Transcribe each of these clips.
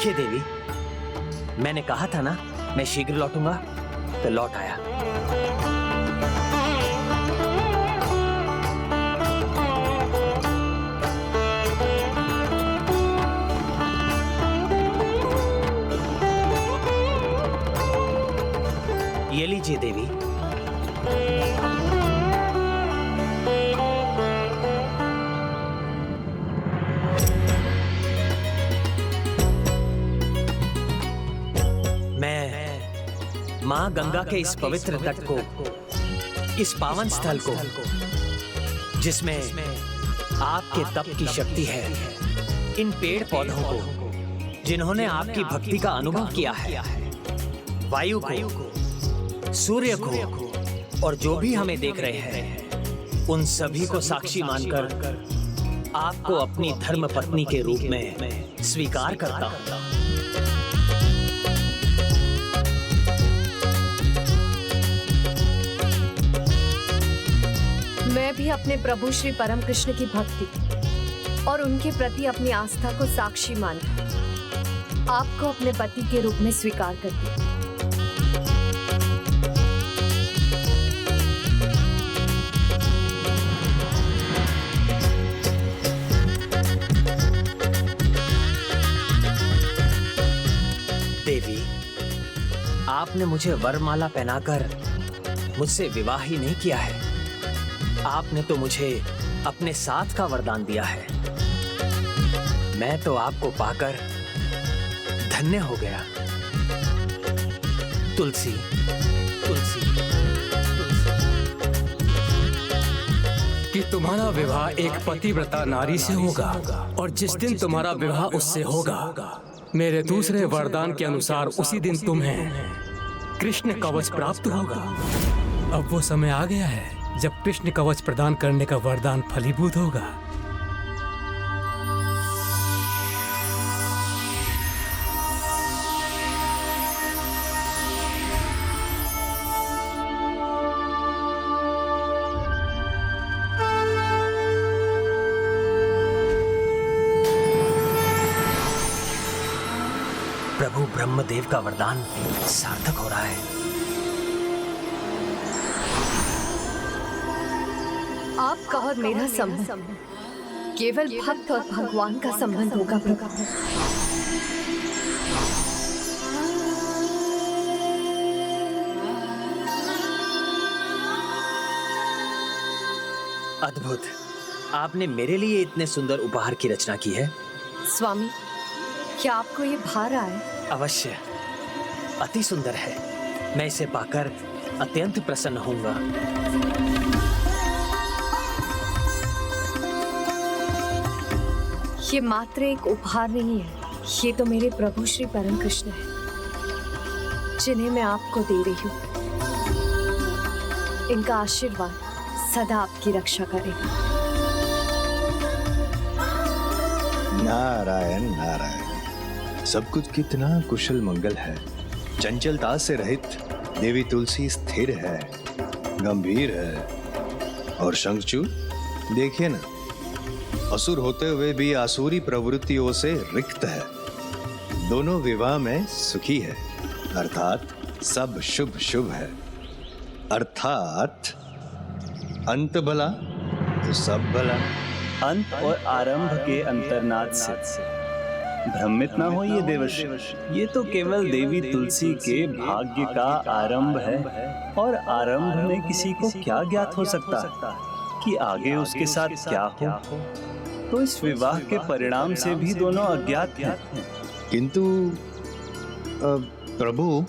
देखिए देवी, मैंने कहा था ना मैं शीघ्र लौटूंगा, तो लौट आया। ये लीजिए देवी। मां गंगा के इस पवित्र तट को, इस पावन स्थल को, जिसमें आपके तप की शक्ति है, इन पेड़ पौधों को, जिन्होंने आपकी भक्ति का अनुभव किया है, वायु को, सूर्य को, और जो भी हमें देख रहे हैं, उन सभी को साक्षी मानकर आपको अपनी धर्म पत्नी के रूप में स्वीकार करता हूं। मैं भी अपने प्रभु श्री परम कृष्ण की भक्ति और उनके प्रति अपनी आस्था को साक्षी मानकर आपको अपने पति के रूप में स्वीकार करती हूँ। देवी, आपने मुझे वरमाला पहनाकर मुझसे विवाह ही नहीं किया है, आपने तो मुझे अपने साथ का वरदान दिया है। मैं तो आपको पाकर धन्य हो गया। तुलसी, तुलसी, कि तुम्हारा विवाह एक पतिव्रता नारी से होगा, और जिस दिन तुम्हारा विवाह उससे होगा, मेरे दूसरे वरदान के अनुसार उसी दिन तुम्हें कृष्ण कवच प्राप्त होगा। अब वो समय आ गया है जब कृष्ण कवच प्रदान करने का वरदान फलीभूत होगा। प्रभु ब्रह्मदेव का वरदान सार्थक हो रहा है। आपका और मेरा संबंध केवल भक्त और भगवान का संबंध होगा प्रभु। अद्भुत, आपने मेरे लिए इतने सुंदर उपहार की रचना की है। स्वामी, क्या आपको ये भा रहा है? अवश्य, अति सुंदर है। मैं इसे पाकर अत्यंत प्रसन्न होऊंगा। ये मात्र एक उपहार नहीं है, ये तो मेरे प्रभु श्री परम कृष्ण है, जिन्हें मैं आपको दे रही हूँ। इनका आशीर्वाद सदा आपकी रक्षा करेगा। नारायण नारायण, सब कुछ कितना कुशल मंगल है। चंचलता से रहित देवी तुलसी स्थिर है, गंभीर है। और शंखचूड़ देखिए ना, असुर होते हुए भी आसुरी प्रवृत्तियों से रिक्त है। दोनों विवाह में सुखी है, अर्थात सब शुभ शुभ है। अर्थात अंत भला तो सब भला। अंत और आरंभ के अंतर्नाद से भ्रमित ना होइए देवर्षि, ये तो केवल देवी तुलसी के भाग्य का आरंभ है, और आरंभ में किसी को क्या ज्ञात हो सकता कि आगे उसके साथ क्या हो। तो इस विवाह के परिणाम से भी दोनों अज्ञात हैं। किंतु प्रभु,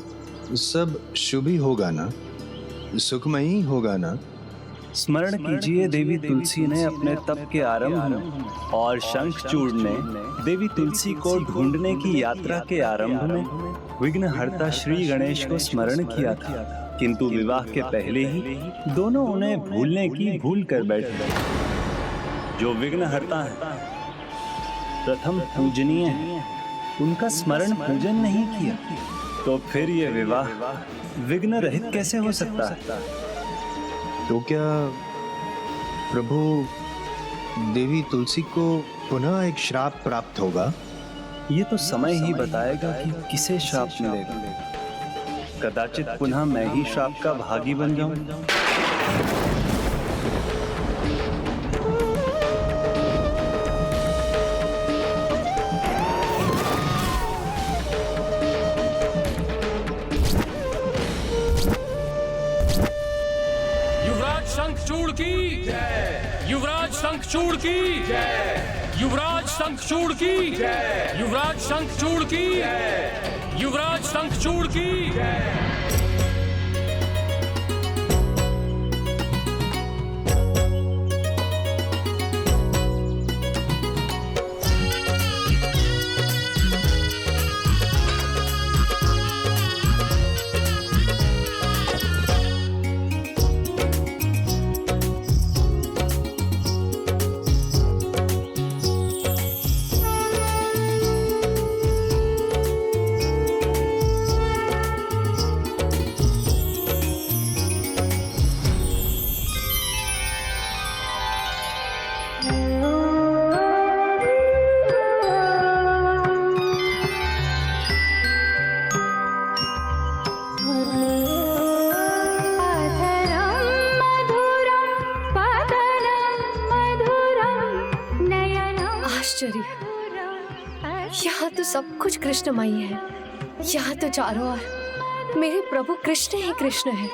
सब शुभ ही होगा ना, सुखमयी होगा ना। स्मरण कीजिए, देवी तुलसी ने अपने तप के आरंभ में और शंखचूड़ ने देवी तुलसी को ढूंढने की यात्रा के आरंभ में विघ्नहर्ता श्री गणेश को स्मरण किया था, किंतु विवाह के पहले ही दोनों उन्हें भूलने की भूल कर बैठे। जो विघ्नहर्ता है, प्रथम पूजनीय है, उनका स्मरण पूजन नहीं किया, तो फिर ये विवाह विघ्न रहित कैसे हो सकता है? तो क्या प्रभु देवी तुलसी को पुनः एक श्राप प्राप्त होगा? ये तो समय ही बताएगा कि किसे श्राप मिलेगा। कदाचित पुनः मैं ही श्राप का भागी बन जाऊं। युवराज शंखचूड़ की जय, युवराज शंखचूड़ की जय, युवराज शंखचूड़ की जय, युवराज शंखचूड़ की जय, युवराज शंखचूड़ की जय। आश्चर्य, यहाँ तो सब कुछ कृष्णमयी है। यहाँ तो चारों ओर मेरे प्रभु कृष्ण ही कृष्ण है।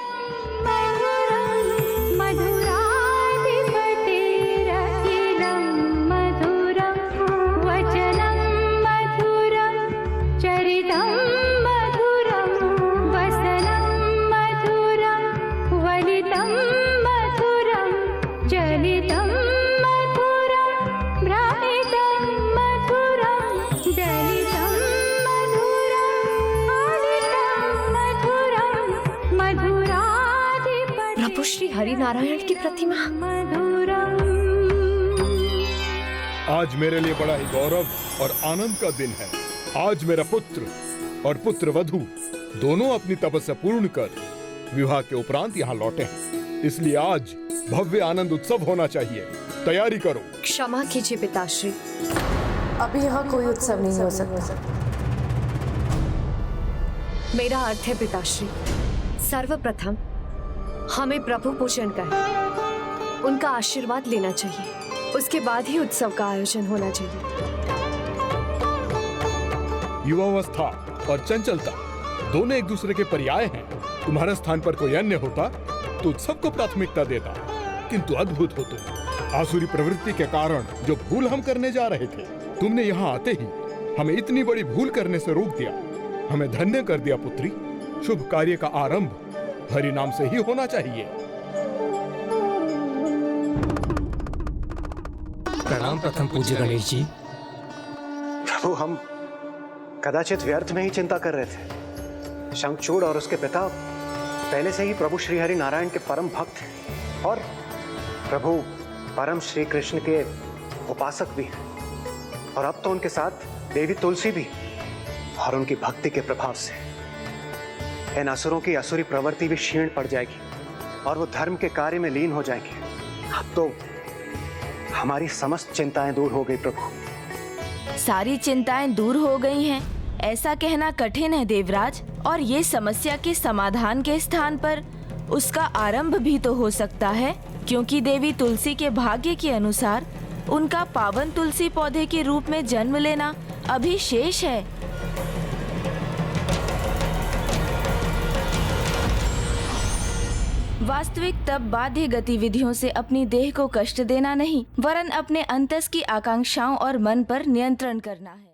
प्रभु श्री हरि नारायण की प्रतिमा। आज मेरे लिए बड़ा ही गौरव और आनंद का दिन है। आज मेरा पुत्र और पुत्र वधू दोनों अपनी तपस्या पूर्ण कर विवाह के उपरांत यहाँ लौटे हैं, इसलिए आज भव्य आनंद उत्सव होना चाहिए। तैयारी करो। क्षमा कीजिए पिताश्री, अभी यहाँ कोई उत्सव नहीं हो सकता। मेरा अर्थ है पिताश्री, सर्वप्रथम हमें प्रभु पूजन कर उनका आशीर्वाद लेना चाहिए, उसके बाद ही उत्सव का आयोजन होना चाहिए। युवावस्था और चंचलता दोनों एक दूसरे के पर्याय हैं। तुम्हारे स्थान पर कोई अन्य होता तो उत्सव को प्राथमिकता देता, किंतु अद्भुत हो तुम। आसुरी प्रवृत्ति के कारण जो भूल हम करने जा रहे थे, तुमने यहाँ आते ही हमें इतनी बड़ी भूल करने से रोक दिया। हमें धन्य कर दिया पुत्री। शुभ कार्य का आरंभ हरि नाम से ही होना चाहिए। प्रणाम प्रथम पूज्य गणेश जी। प्रभु, हम कदाचित व्यर्थ में ही चिंता कर रहे थे। शंखचूड़ और उसके पिता पहले से ही प्रभु श्री हरि नारायण के परम भक्त हैं और प्रभु परम श्री कृष्ण के उपासक भी हैं, और अब तो उनके साथ देवी तुलसी भी। और उनकी भक्ति के प्रभाव से इन असुरों की असुरी प्रवृत्ति भी क्षीण पड़ जाएगी और वो धर्म के कार्य में लीन हो जाएंगे। अब तो हमारी समस्त चिंताएं दूर हो गई प्रभु। सारी चिंताएं दूर हो गई हैं, ऐसा कहना कठिन है देवराज। और ये समस्या के समाधान के स्थान पर उसका आरंभ भी तो हो सकता है, क्योंकि देवी तुलसी के भाग्य के अनुसार उनका पावन तुलसी पौधे के रूप में जन्म लेना अभी शेष है। वास्तविक तब बाध्य गतिविधियों से अपनी देह को कष्ट देना नहीं, वरन अपने अंतस की आकांक्षाओं और मन पर नियंत्रण करना है।